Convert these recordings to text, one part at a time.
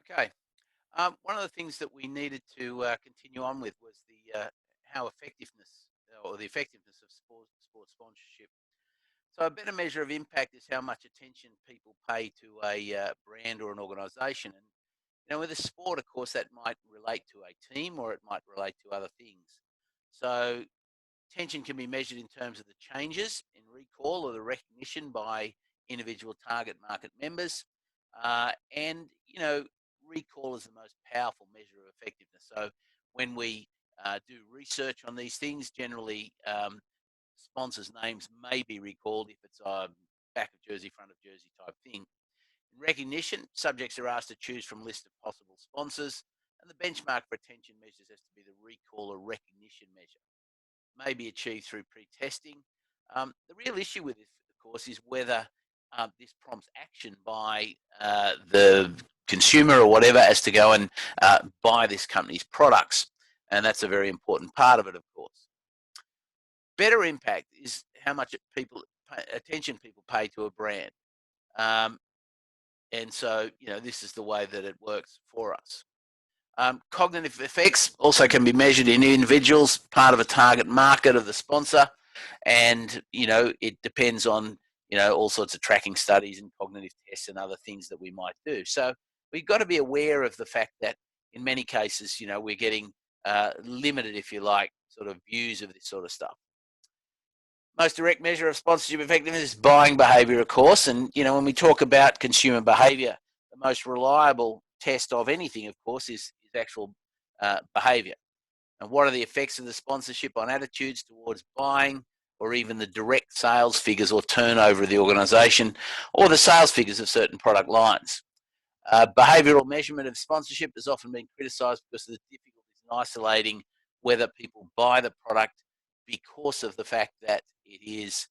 Okay. One of the things that we needed to continue on with was the how effectiveness or the effectiveness of sports sponsorship. So a better measure of impact is how much attention people pay to a brand or an organisation. And with a sport, of course, that might relate to a team or it might relate to other things. So attention can be measured in terms of the changes in recall or the recognition by individual target market members. And, recall is the most powerful measure of effectiveness. So when we do research on these things, generally sponsors' names may be recalled if it's back of jersey, front of jersey type thing. In recognition, subjects are asked to choose from a list of possible sponsors, and the benchmark for attention measures has to be the recall or recognition measure may be achieved through pre-testing. The real issue with this, of course, is whether this prompts action by the consumer or whatever as to go and buy this company's products. And that's a very important part of it, of course. Better impact is how much attention people pay to a brand. And so, this is the way that it works for us. Cognitive effects also can be measured in individuals, part of a target market of the sponsor, and it depends on all sorts of tracking studies and cognitive tests and other things that we might do. So we've got to be aware of the fact that in many cases, we're getting limited, if you like, sort of views of this sort of stuff. Most direct measure of sponsorship effectiveness is buying behavior, of course. And, when we talk about consumer behavior, the most reliable test of anything, of course, is actual behavior. And what are the effects of the sponsorship on attitudes towards buying, or even the direct sales figures or turnover of the organisation, or the sales figures of certain product lines? Behavioural measurement of sponsorship has often been criticised because of the difficulties in isolating whether people buy the product because of the fact that it is,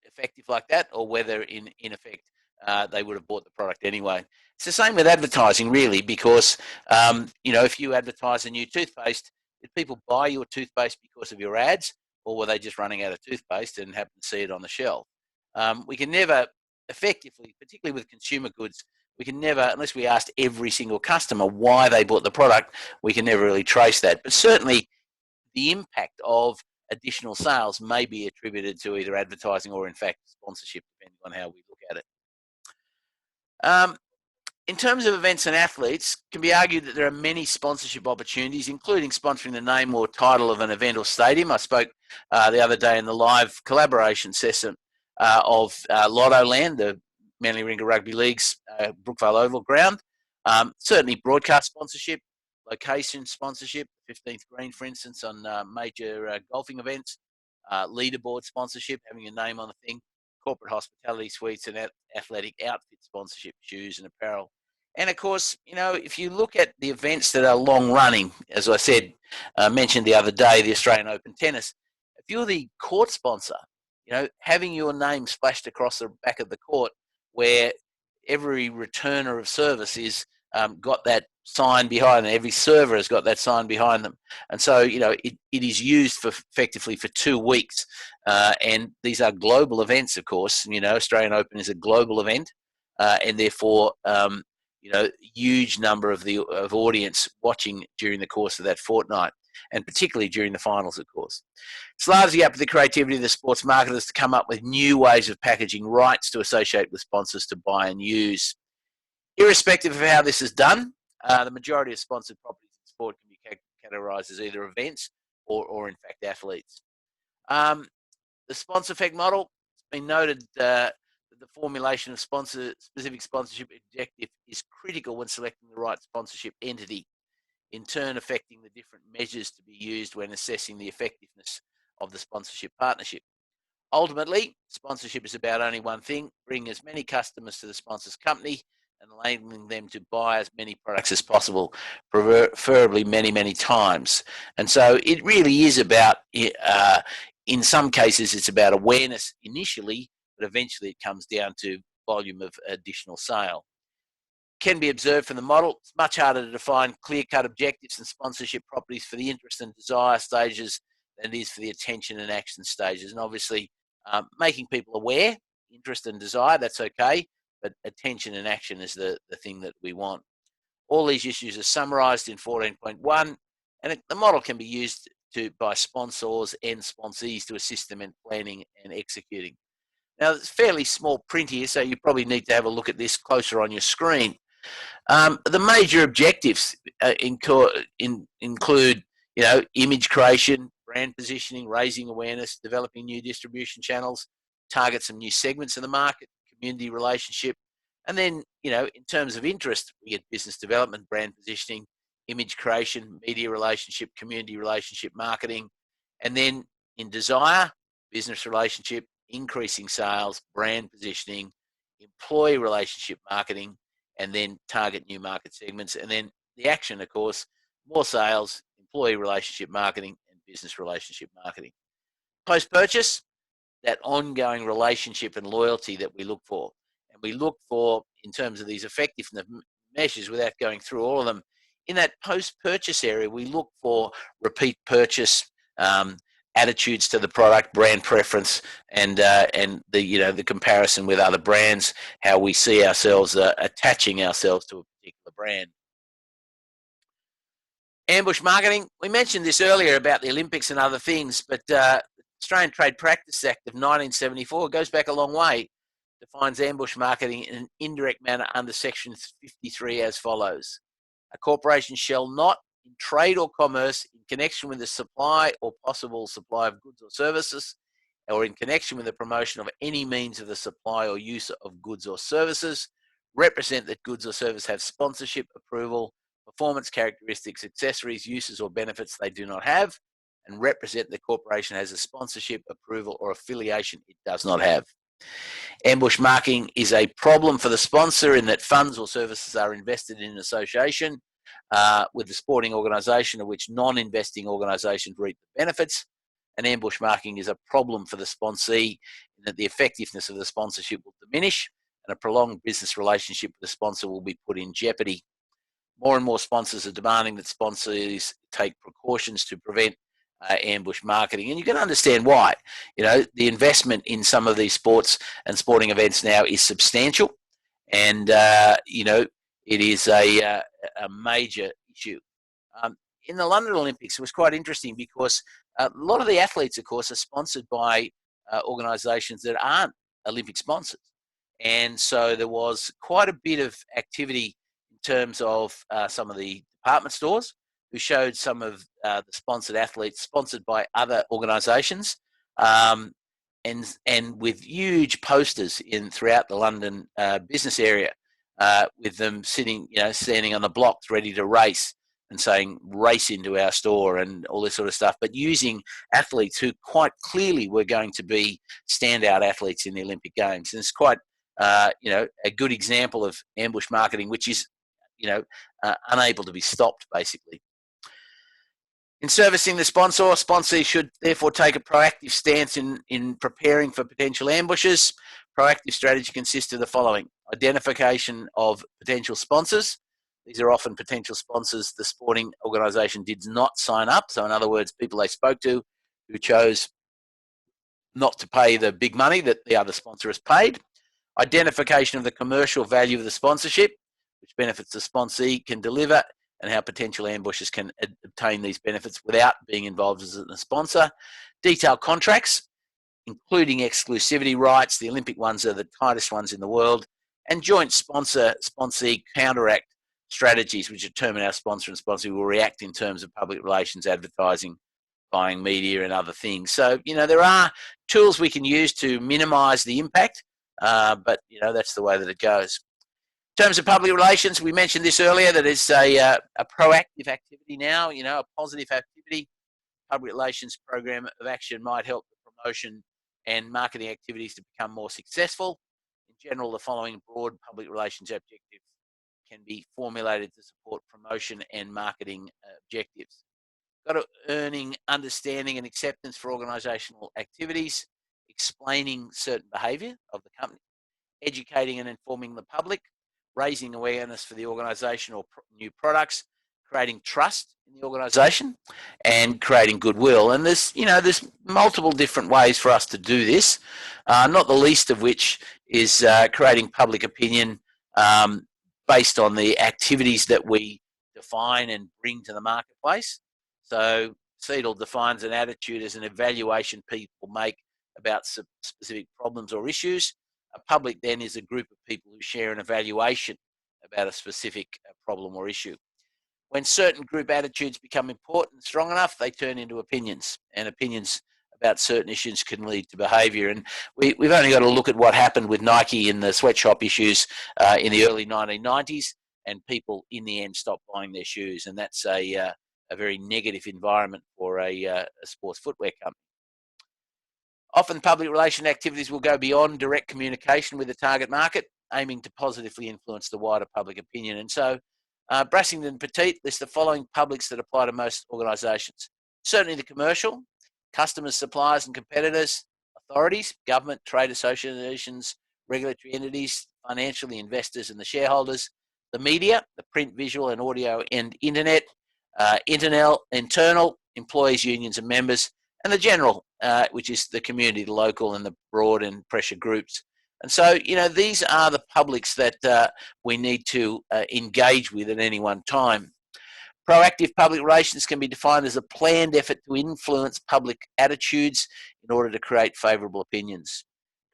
effective like that, or whether in effect they would have bought the product anyway. It's the same with advertising, really, because if you advertise a new toothpaste, did people buy your toothpaste because of your ads, or were they just running out of toothpaste and happened to see it on the shelf? We can never effectively, particularly with consumer goods, we can never, unless we asked every single customer why they bought the product, we can never really trace that. But certainly the impact of additional sales may be attributed to either advertising or, in fact, sponsorship, depending on how we look at it. In terms of events and athletes, it can be argued that there are many sponsorship opportunities, including sponsoring the name or title of an event or stadium. I spoke the other day in the live collaboration session of Lottoland, the Manly Ringer Rugby League's Brookvale Oval ground. Certainly broadcast sponsorship, location sponsorship, 15th Green, for instance, on major golfing events, leaderboard sponsorship, having your name on the thing, corporate hospitality suites and athletic outfit sponsorship, shoes and apparel. And of course, if you look at the events that are long running, as I said, mentioned the other day, the Australian Open tennis, if you're the court sponsor, having your name splashed across the back of the court where every returner of service is got that sign behind them. Every server has got that sign behind them. And so, it is used effectively for 2 weeks. And these are global events, of course. Australian Open is a global event. And therefore, huge number of audience watching during the course of that fortnight, and particularly during the finals, of course. It's largely up to the creativity of the sports marketers to come up with new ways of packaging rights to associate with sponsors to buy and use. Irrespective of how this is done, the majority of sponsored properties in sport can be categorised as either events or in fact, athletes. The sponsor effect model, it's been noted that the formulation of specific sponsorship objective is critical when selecting the right sponsorship entity, in turn affecting the different measures to be used when assessing the effectiveness of the sponsorship partnership. Ultimately, sponsorship is about only one thing: bringing as many customers to the sponsor's company and enabling them to buy as many products as possible, preferably many, many times. And so it really is about, in some cases, it's about awareness initially, but eventually it comes down to volume of additional sale. Can be observed from the model. It's much harder to define clear-cut objectives and sponsorship properties for the interest and desire stages than it is for the attention and action stages. And obviously, making people aware, interest and desire, that's okay. but attention and action is the thing that we want. All these issues are summarised in 14.1, and the model can be used by sponsors and sponsees to assist them in planning and executing. Now, it's fairly small print here, so you probably need to have a look at this closer on your screen. The major objectives include, image creation, brand positioning, raising awareness, developing new distribution channels, target some new segments of the market, community relationship, and then, in terms of interest, we get business development, brand positioning, image creation, media relationship, community relationship, marketing, and then in desire, business relationship, increasing sales, brand positioning, employee relationship marketing, and then target new market segments. And then the action, of course, more sales, employee relationship marketing, and business relationship marketing. Post-purchase, that ongoing relationship and loyalty that we look for. And we look for, in terms of these effectiveness measures, without going through all of them, in that post-purchase area, we look for repeat purchase, attitudes to the product, brand preference, and the comparison with other brands, how we see ourselves attaching ourselves to a particular brand. Ambush marketing, we mentioned this earlier about the Olympics and other things, but Australian Trade Practice Act of 1974 goes back a long way, defines ambush marketing in an indirect manner under section 53 as follows. A corporation shall not, in trade or commerce, in connection with the supply or possible supply of goods or services, or in connection with the promotion of any means of the supply or use of goods or services, represent that goods or services have sponsorship, approval, performance characteristics, accessories, uses, or benefits they do not have, and represent the corporation has a sponsorship, approval, or affiliation it does not have. Ambush marketing is a problem for the sponsor in that funds or services are invested in association with the sporting organisation of which non-investing organisations reap the benefits. And ambush marketing is a problem for the sponsee in that the effectiveness of the sponsorship will diminish and a prolonged business relationship with the sponsor will be put in jeopardy. More and more sponsors are demanding that sponsors take precautions to prevent ambush marketing, and you can understand why. The investment in some of these sports and sporting events now is substantial, and it is a major issue. In the London Olympics, it was quite interesting because a lot of the athletes, of course, are sponsored by organisations that aren't Olympic sponsors, and so there was quite a bit of activity in terms of some of the department stores who showed some of the sponsored athletes sponsored by other organisations, and with huge posters throughout the London business area, with them standing on the blocks ready to race and saying race into our store and all this sort of stuff, but using athletes who quite clearly were going to be standout athletes in the Olympic Games. And it's quite a good example of ambush marketing, which is unable to be stopped, basically. In servicing the sponsor, sponsees should therefore take a proactive stance in preparing for potential ambushes. Proactive strategy consists of the following: identification of potential sponsors. These are often potential sponsors the sporting organisation did not sign up. So in other words, people they spoke to who chose not to pay the big money that the other sponsor has paid. Identification of the commercial value of the sponsorship, which benefits the sponsee can deliver, and how potential ambushes can obtain these benefits without being involved as a sponsor. Detailed contracts, including exclusivity rights. The Olympic ones are the tightest ones in the world. And joint sponsee counteract strategies, which determine how sponsor and sponsee will react in terms of public relations, advertising, buying media, and other things. So, there are tools we can use to minimise the impact, but, that's the way that it goes. In terms of public relations, we mentioned this earlier, that it's a proactive activity now, a positive activity. Public relations program of action might help the promotion and marketing activities to become more successful. In general, the following broad public relations objectives can be formulated to support promotion and marketing objectives. Got to earning understanding and acceptance for organisational activities, explaining certain behaviour of the company, educating and informing the public, raising awareness for the organisation or new products, creating trust in the organisation, and creating goodwill. And there's multiple different ways for us to do this, not the least of which is creating public opinion based on the activities that we define and bring to the marketplace. So CEDL defines an attitude as an evaluation people make about specific problems or issues. A public then is a group of people who share an evaluation about a specific problem or issue. When certain group attitudes become important and strong enough, they turn into opinions, and opinions about certain issues can lead to behaviour. And we've only got to look at what happened with Nike in the sweatshop issues in the early 1990s, and people in the end stopped buying their shoes, and that's a very negative environment for a sports footwear company. Often public relation activities will go beyond direct communication with the target market, aiming to positively influence the wider public opinion. And so Brassington and Petit list the following publics that apply to most organisations. Certainly the commercial, customers, suppliers and competitors, authorities, government, trade associations, regulatory entities, financially investors and the shareholders, the media, the print, visual and audio and internet, internal, employees, unions and members, and the general, which is the community, the local and the broad and pressure groups. And so, these are the publics that we need to engage with at any one time. Proactive public relations can be defined as a planned effort to influence public attitudes in order to create favourable opinions.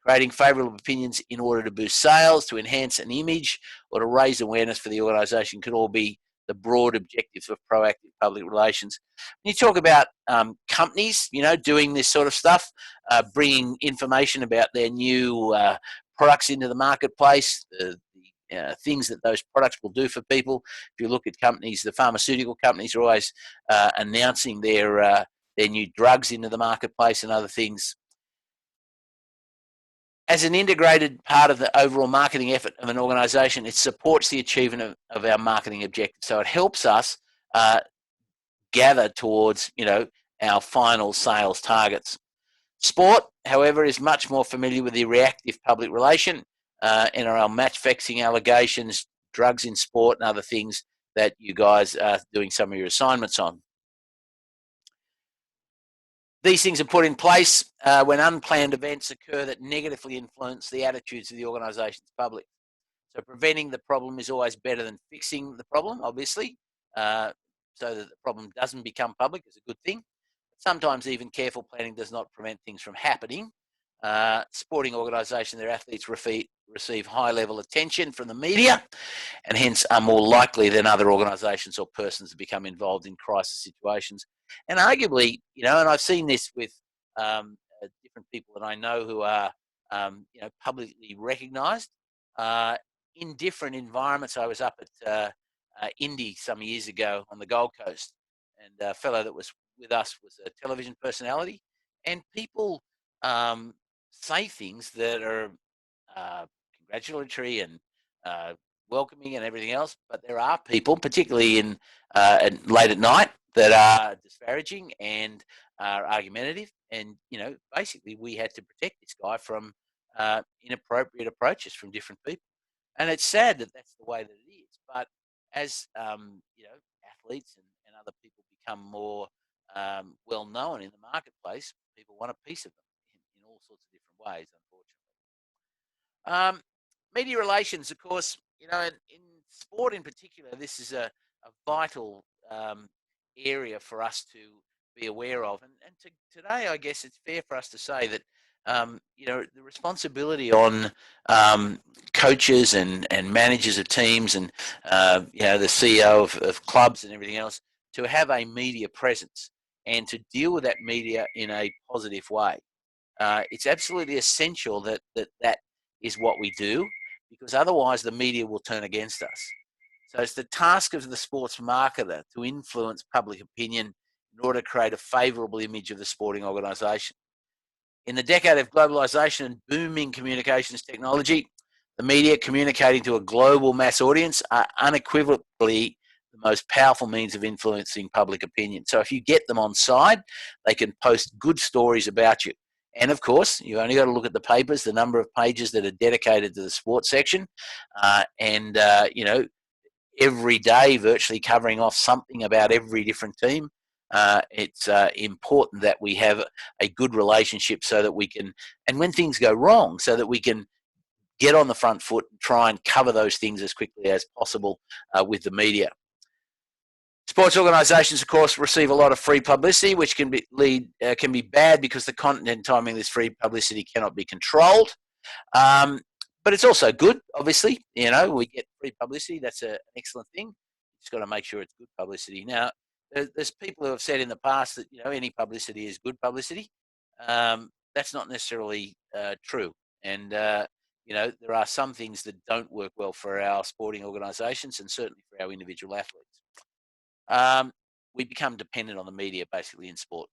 Creating favourable opinions in order to boost sales, to enhance an image, or to raise awareness for the organisation can all be the broad objectives of proactive public relations. When you talk about companies, doing this sort of stuff, bringing information about their new products into the marketplace, the things that those products will do for people. If you look at companies, the pharmaceutical companies are always announcing their new drugs into the marketplace and other things. As an integrated part of the overall marketing effort of an organisation, it supports the achievement of our marketing objectives. So it helps us gather towards, our final sales targets. Sport, however, is much more familiar with the reactive public relation, NRL match fixing allegations, drugs in sport and other things that you guys are doing some of your assignments on. These things are put in place when unplanned events occur that negatively influence the attitudes of the organisation's public. So preventing the problem is always better than fixing the problem, obviously, so that the problem doesn't become public is a good thing. Sometimes even careful planning does not prevent things from happening. Sporting organisations, their athletes receive high-level attention from the media and hence are more likely than other organisations or persons to become involved in crisis situations. And arguably, and I've seen this with different people that I know who are, publicly recognised in different environments. I was up at Indy some years ago on the Gold Coast, and a fellow that was with us was a television personality, and people say things that are congratulatory and welcoming and everything else, but there are people, particularly in late at night, that are disparaging and are argumentative, and basically we had to protect this guy from inappropriate approaches from different people. And it's sad that that's the way that it is, but as athletes and other people become more well known in the marketplace, people want a piece of them in all sorts of different ways, unfortunately. Media relations, of course, in sport in particular, this is a vital area for us to be aware of. And today, I guess it's fair for us to say that, the responsibility on coaches and managers of teams and, the CEO of clubs and everything else to have a media presence and to deal with that media in a positive way. It's absolutely essential that is what we do, because otherwise the media will turn against us. So it's the task of the sports marketer to influence public opinion in order to create a favourable image of the sporting organisation. In the decade of globalisation and booming communications technology, the media communicating to a global mass audience are unequivocally the most powerful means of influencing public opinion. So if you get them on side, they can post good stories about you. And of course, you only got to look at the papers, the number of pages that are dedicated to the sports section, every day, virtually covering off something about every different team. It's important that we have a good relationship so that we can, and when things go wrong, so that we can get on the front foot and try and cover those things as quickly as possible with the media. Sports organisations, of course, receive a lot of free publicity, which can be bad because the content and timing of this free publicity cannot be controlled. Um, but it's also good, obviously. We get free publicity. That's an excellent thing. You just got to make sure it's good publicity. Now, there's people who have said in the past that any publicity is good publicity. That's not necessarily true, and there are some things that don't work well for our sporting organisations and certainly for our individual athletes. We become dependent on the media, basically, in sport.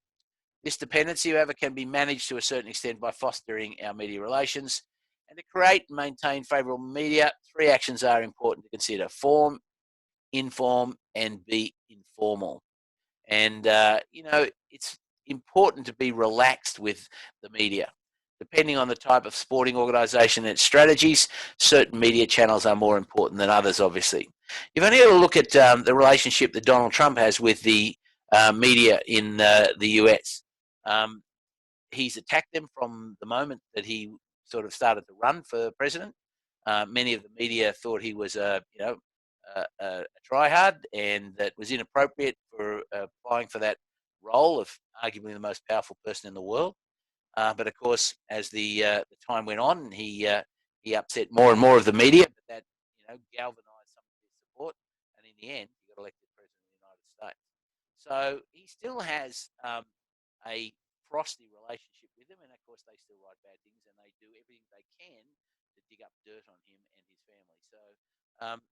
This dependency, however, can be managed to a certain extent by fostering our media relations. And to create and maintain favourable media, 3 actions are important to consider: form, inform, and be informal. And, it's important to be relaxed with the media. Depending on the type of sporting organisation and its strategies, certain media channels are more important than others, obviously. You've only got to look at the relationship that Donald Trump has with the media in the US. He's attacked them from the moment that he sort of started to run for president. Many of the media thought he was a tryhard and that was inappropriate for applying for that role of arguably the most powerful person in the world. But of course, as the time went on, he upset more and more of the media, but that galvanised some of his support, and in the end, he got elected president of the United States. So he still has a frosty relationship with them, and of course, they still write bad things, and they do everything they can to dig up dirt on him and his family. So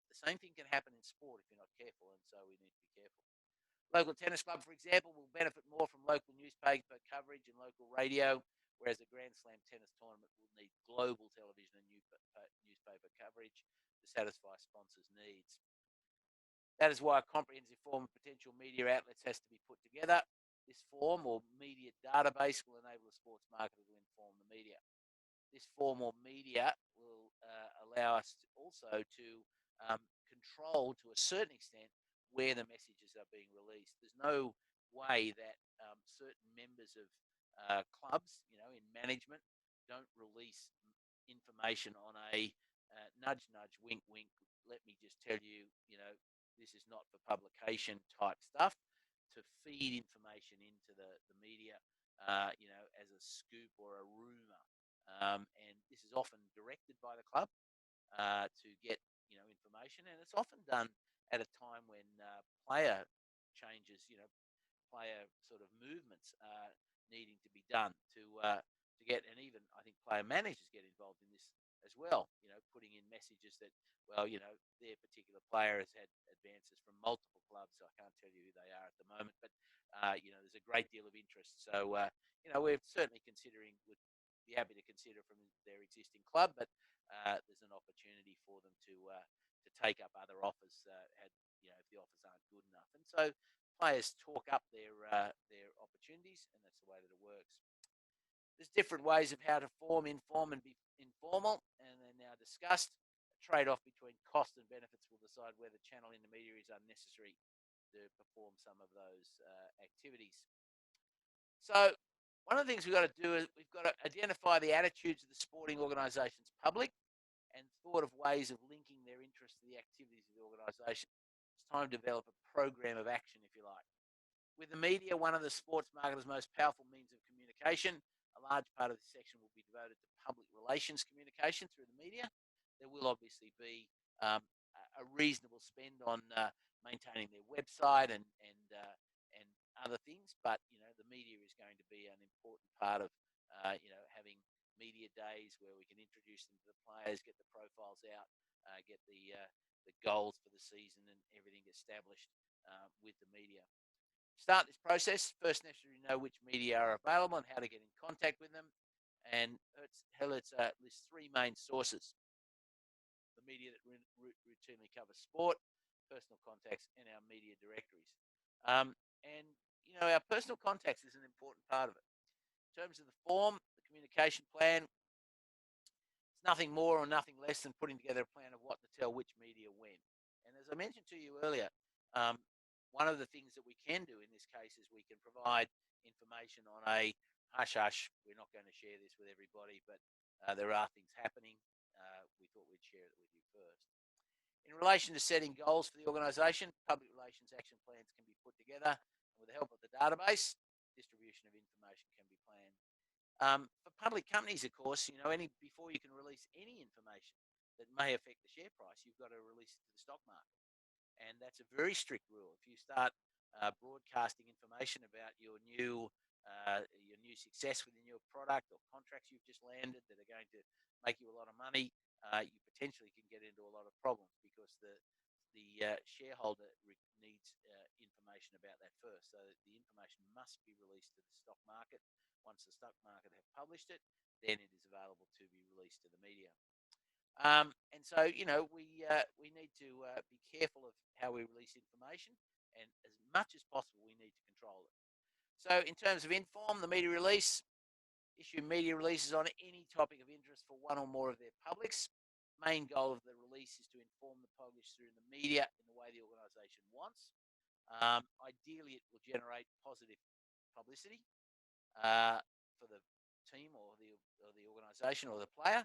the same thing can happen in sport if you're not careful, and so we need to be careful. Local tennis club, for example, will benefit more from local newspaper coverage and local radio, whereas the Grand Slam tennis tournament will need global television and newspaper coverage to satisfy sponsors' needs. That is why a comprehensive form of potential media outlets has to be put together. This form or media database will enable the sports marketer to inform the media. This form or media will allow us also to control to a certain extent where the messages are being released. There's no way that certain members of clubs, in management, don't release information on a nudge, nudge, wink, wink. Let me just tell you, this is not for publication type stuff to feed information into the media, as a scoop or a rumor. And this is often directed by the club to get information, and it's often done at a time when player changes, player sort of movements are needing to be done to get, and even I think player managers get involved in this as well. Putting in messages that, their particular player has had advances from multiple clubs. So I can't tell you who they are at the moment, but there's a great deal of interest. So we're certainly considering, would be happy to consider from their existing club, but there's an opportunity for them to take up other offers if the offers aren't good enough. And so players talk up their opportunities, and that's the way that it works. There's different ways of how to form, inform, and be informal, and they're now discussed. A trade-off between cost and benefits will decide whether channel intermediaries are necessary to perform some of those activities. So one of the things we've got to do is we've got to identify the attitudes of the sporting organisation's public and thought of ways of linking their interest to the activities of the organisation. It's time to develop a program of action, if you like. With the media, one of the sports marketer's most powerful means of communication, a large part of this section will be devoted to public relations communication through the media. There will obviously be a reasonable spend on maintaining their website and other things, but the media is going to be an important part of having media days where we can introduce them to the players, get the profiles out, get the goals for the season and everything established with the media. Start this process, first necessary to know which media are available and how to get in contact with them. And Herlitz lists 3 main sources: the media that routinely cover sport, personal contacts, and our media directories. Our personal contacts is an important part of it. In terms of the form, the communication plan, it's nothing more or nothing less than putting together a plan of what to tell which media when. And as I mentioned to you earlier, um, one of the things that we can do in this case is we can provide information on a hush hush. We're not going to share this with everybody, but there are things happening. We thought we'd share it with you first. In relation to setting goals for the organisation, public relations action plans can be put together, and with the help of the database, distribution of information can be planned. For public companies, of course, before you can release any information that may affect the share price, you've got to release it to the stock market, and that's a very strict rule. If you start broadcasting information about your new success within your product or contracts you've just landed that are going to make you a lot of money, you potentially can get into a lot of problems because the shareholder needs information about that first. So the information must be released to the stock market. Once the stock market have published it, then it is available to be released to the media. And so, we need to be careful of how we release information, and as much as possible, we need to control it. So, in terms of Inform, the media release, issue media releases on any topic of interest for one or more of their publics. Main goal of the release is to inform the publish through the media in the way the organisation wants. Ideally, it will generate positive publicity for the team or the organisation or the player,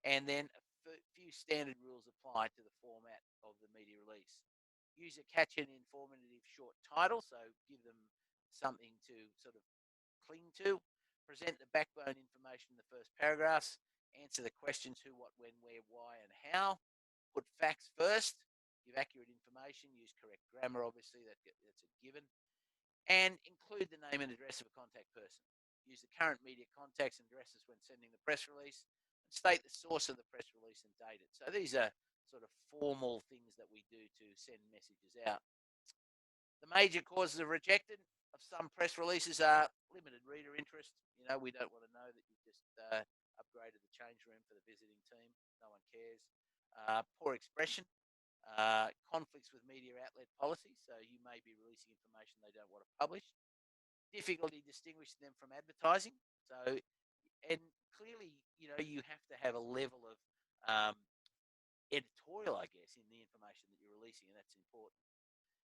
and then a few standard rules apply to the format of the media release. Use a catchy and informative short title, so give them something to sort of cling to. Present the backbone information in the first paragraphs. Answer the questions who, what, when, where, why, and how. Put facts first. Give accurate information. Use correct grammar, obviously, that's a given. And include the name and address of a contact person. Use the current media contacts and addresses when sending the press release. And state the source of the press release and date it. So these are sort of formal things that we do to send messages out. The major causes of rejection of some press releases are limited reader interest. We don't want to know that you've just upgraded the change room for the visiting team. No one cares. Poor expression. Conflicts with media outlet policy, so you may be releasing information they don't want to publish. Difficulty distinguishing them from advertising. So, and clearly, you have to have a level of editorial, I guess, in the information that you're releasing, and that's important.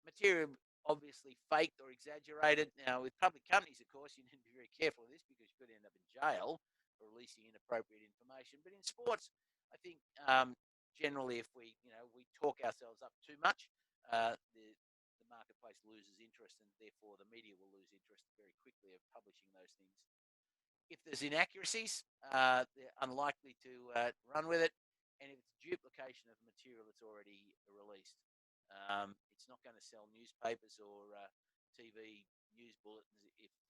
Material obviously faked or exaggerated. Now, with public companies, of course, you need to be very careful of this because you could end up in jail for releasing inappropriate information. But in sports, I think generally, if we talk ourselves up too much, the marketplace loses interest, and therefore the media will lose interest very quickly of publishing those things. If there's inaccuracies, they're unlikely to run with it, and if it's duplication of material that's already released. It's not going to sell newspapers or TV news bulletins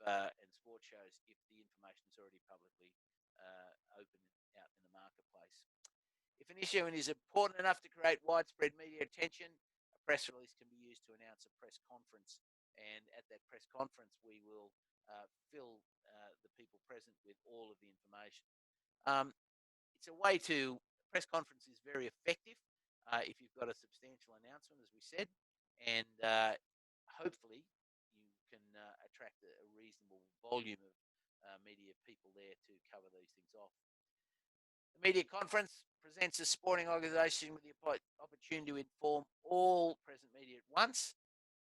and sports shows if the information is already publicly open out in the marketplace. If an issue is important enough to create widespread media attention, a press release can be used to announce a press conference. And at that press conference, we will fill the people present with all of the information. It's a way to, press conference is very effective if you've got a substantial announcement, as we said, and hopefully you can attract a reasonable volume of media people there to cover these things off. The media conference presents a sporting organisation with the opportunity to inform all present media at once.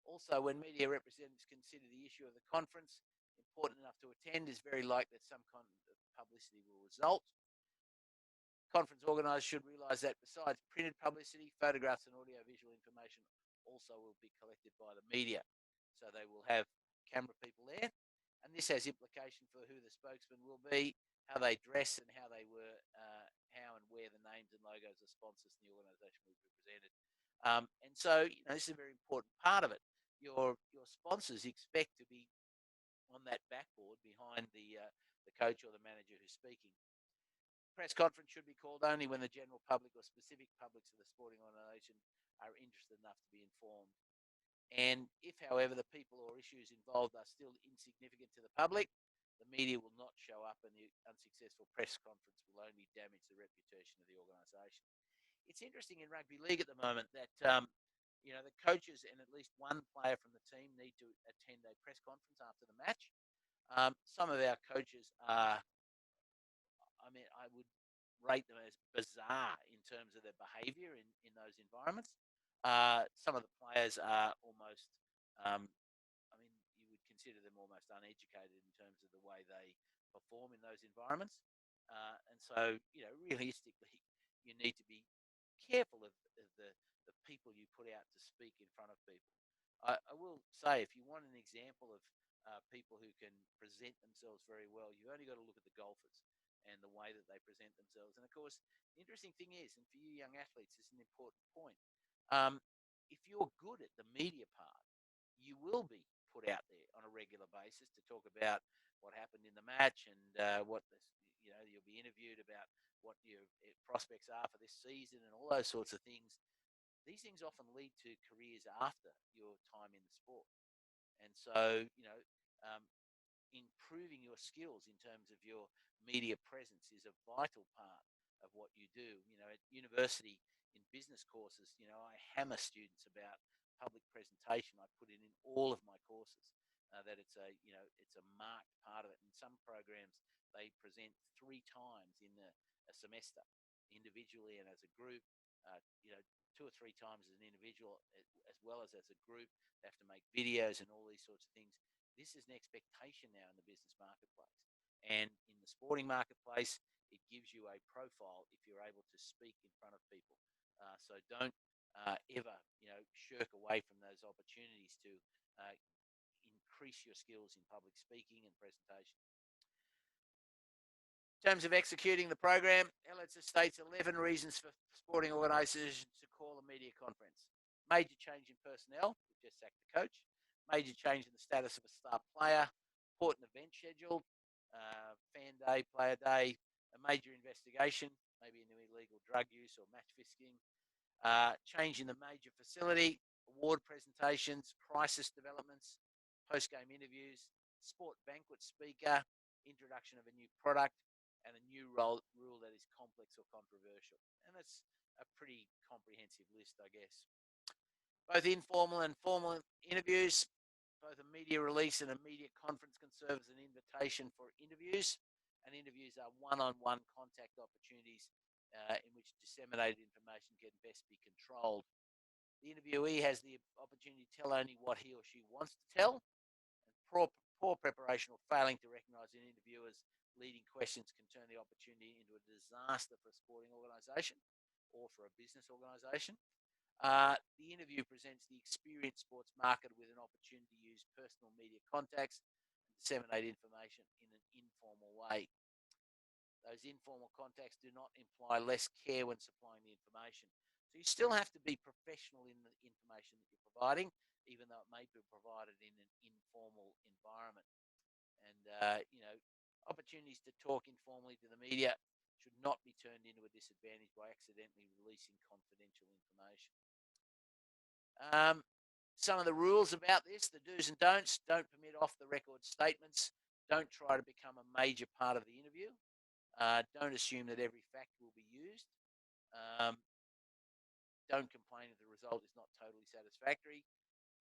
Also, when media representatives consider the issue of the conference important enough to attend, is very likely that some kind of publicity will result. Conference organisers should realise that besides printed publicity, photographs and audio-visual information also will be collected by the media. So they will have camera people there, and this has implication for who the spokesman will be, how they dress, and how they were, how and where the names and logos of sponsors in the organisation will be presented. And so, this is a very important part of it. Your sponsors expect to be on that backboard behind the coach or the manager who's speaking. Press conference should be called only when the general public or specific publics of the sporting organisation are interested enough to be informed. And if, however, the people or issues involved are still insignificant to the public, the media will not show up, and the unsuccessful press conference will only damage the reputation of the organisation. It's interesting in rugby league at the moment that the coaches and at least one player from the team need to attend a press conference after the match. Some of our coaches are, I would rate them as bizarre in terms of their behaviour in those environments. Some of the players are almost, I mean, you would consider them almost uneducated in terms of the way they perform in those environments. And so, realistically, you need to be careful of the people you put out to speak in front of people. I will say, if you want an example of people who can present themselves very well, you've only got to look at the golfers and the way that they present themselves. And of course, the interesting thing is, and for you young athletes, this is an important point. Um, if you're good at the media part, you will be put out there on a regular basis to talk about what happened in the match and you'll be interviewed about what your prospects are for this season and all those sorts of things. These things often lead to careers after your time in the sport. And so, improving your skills in terms of your media presence is a vital part of what you do. At university in business courses, I hammer students about public presentation. I put it in all of my courses that it's a marked part of it. In some programs, they present 3 times in a semester, individually and as a group. 2 or 3 times as an individual, as well as a group. They have to make videos and all these sorts of things. This is an expectation now in the business marketplace. And in the sporting marketplace, it gives you a profile if you're able to speak in front of people. So don't ever, shirk away from those opportunities to increase your skills in public speaking and presentation. In terms of executing the program, Elliotts states 11 reasons for sporting organisations to call a media conference. Major change in personnel, we just sacked the coach. Major change in the status of a star player. Important event scheduled. Fan day, player day. A major investigation, maybe into illegal drug use or match fixing. Change in the major facility. Award presentations. Crisis developments. Post-game interviews. Sport banquet speaker. Introduction of a new product. And a new rule that is complex or controversial. And that's a pretty comprehensive list, I guess. Both informal and formal interviews, both a media release and a media conference can serve as an invitation for interviews. And interviews are one-on-one contact opportunities in which disseminated information can best be controlled. The interviewee has the opportunity to tell only what he or she wants to tell. And poor preparation or failing to recognise an interviewer's leading questions can turn the opportunity into a disaster for a sporting organisation or for a business organisation. The interview presents the experienced sports marketer with an opportunity to use personal media contacts and disseminate information in an informal way. Those informal contacts do not imply less care when supplying the information. So you still have to be professional in the information that you're providing, even though it may be provided in an informal environment. And, opportunities to talk informally to the media should not be turned into a disadvantage by accidentally releasing confidential information. Some of the rules about this, the do's and don'ts: don't permit off-the-record statements. Don't try to become a major part of the interview. Don't assume that every fact will be used. Don't complain if the result is not totally satisfactory.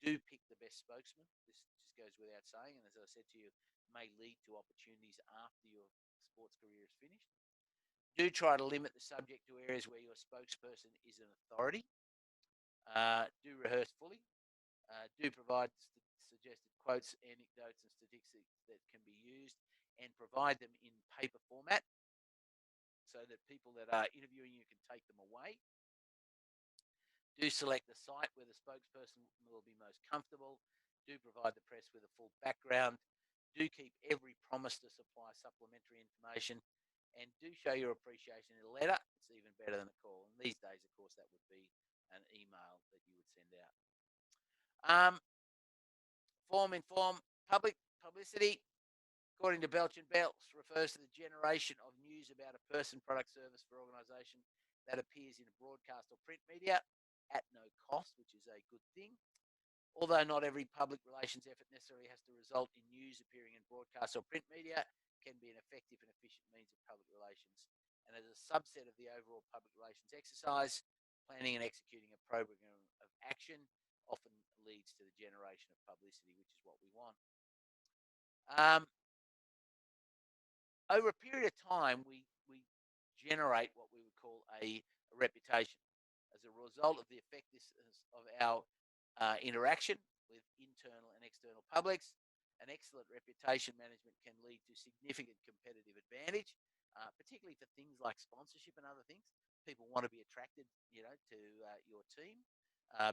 Do pick the best spokesman. This just goes without saying, and as I said to you, may lead to opportunities after your sports career is finished. Do try to limit the subject to areas where your spokesperson is an authority. Do rehearse fully. Do provide suggested quotes, anecdotes, and statistics that can be used, and provide them in paper format so that people that are interviewing you can take them away. Do select the site where the spokesperson will be most comfortable. Do provide the press with a full background. Do keep every promise to supply supplementary information. And do show your appreciation in a letter. It's even better than a call. And these days, of course, that would be an email that you would send out. Inform, public publicity, according to Belch and Belch, refers to the generation of news about a person, product, service, for organisation that appears in a broadcast or print media at no cost, which is a good thing. Although not every public relations effort necessarily has to result in news appearing in broadcast or print media, can be an effective and efficient means of public relations. And as a subset of the overall public relations exercise, planning and executing a program of action often leads to the generation of publicity, which is what we want. Over a period of time, we generate what we would call a reputation as a result of the effectiveness of our interaction with internal and external publics. An excellent reputation management can lead to significant competitive advantage, particularly for things like sponsorship and other things. People want to be attracted, to your team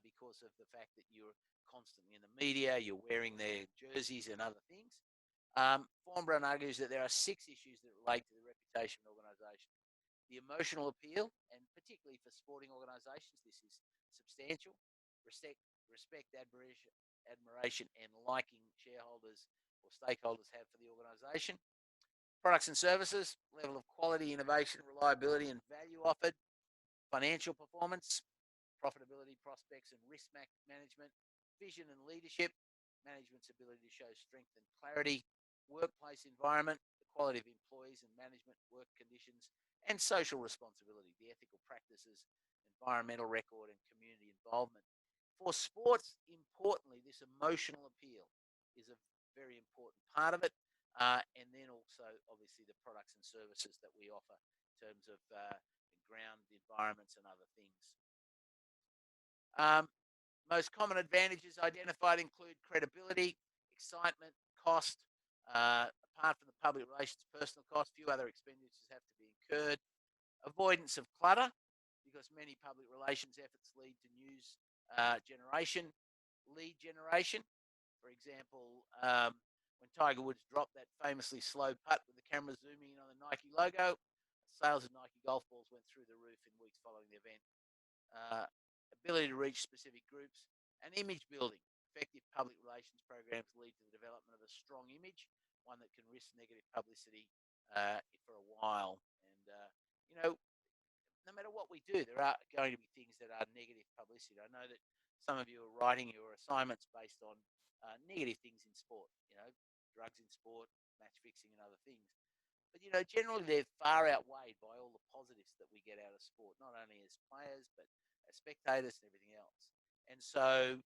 because of the fact that you're constantly in the media, you're wearing their jerseys and other things. Thornburn argues that there are 6 issues that relate to the reputation of an organisation. The emotional appeal, and particularly for sporting organisations, this is substantial. Respect, admiration, and liking shareholders or stakeholders have for the organisation. Products and services, level of quality, innovation, reliability, and value offered. Financial performance, profitability, prospects, and risk management. Vision and leadership, management's ability to show strength and clarity. Workplace environment, the quality of employees and management, work conditions, and social responsibility, the ethical practices, environmental record, and community involvement. For sports, importantly, this emotional appeal is a very important part of it. And then also, obviously, the products and services that we offer in terms of ground environments and other things. Most common advantages identified include credibility, excitement, cost. Apart from the public relations personal cost, few other expenditures have to be incurred. Avoidance of clutter, because many public relations efforts lead to news generation, lead generation. For example, when Tiger Woods dropped that famously slow putt with the camera zooming in on the Nike logo, sales of Nike golf balls went through the roof in weeks following the event. Ability to reach specific groups, and image building. Effective public relations programs lead to the development of a strong image, one that can risk negative publicity for a while. And, no matter what we do, there are going to be things that are negative publicity. I know that some of you are writing your assignments based on negative things in sport, drugs in sport, match fixing and other things. But, generally they're far outweighed by all the positives that we get out of sport, not only as players, but as spectators and everything else. And so,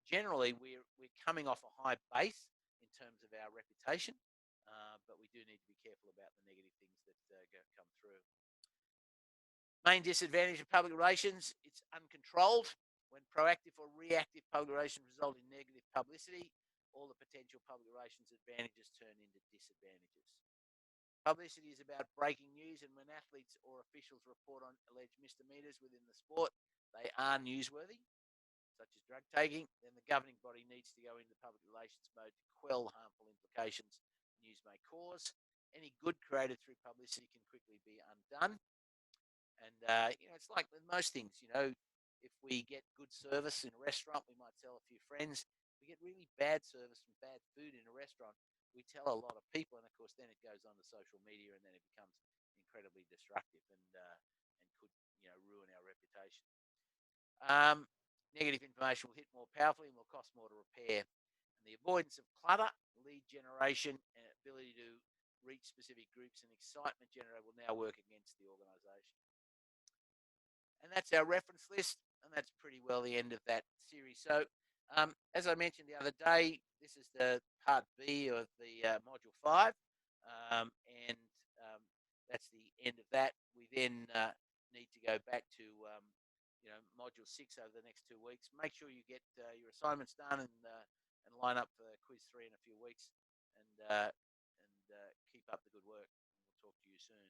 generally we're coming off a high base in terms of our reputation, but we do need to be careful about the negative things that come through. Main disadvantage of public relations, it's uncontrolled. When proactive or reactive public relations result in negative publicity, all the potential public relations advantages turn into disadvantages. Publicity is about breaking news, and when athletes or officials report on alleged misdemeanors within the sport, they are newsworthy, such as drug taking, then the governing body needs to go into public relations mode to quell harmful implications news may cause. Any good created through publicity can quickly be undone. And, it's like with most things, if we get good service in a restaurant, we might tell a few friends. If we get really bad service and bad food in a restaurant, we tell a lot of people. And, of course, then it goes on to social media and then it becomes incredibly destructive and could, ruin our reputation. Negative information will hit more powerfully and will cost more to repair. And the avoidance of clutter, lead generation, and ability to reach specific groups and excitement generated will now work against the organisation. And that's our reference list, and that's pretty well the end of that series. So, as I mentioned the other day, this is the part B of the module 5, and that's the end of that. We then need to go back to module 6 over the next 2 weeks. Make sure you get your assignments done and line up for quiz 3 in a few weeks, and keep up the good work. We'll talk to you soon.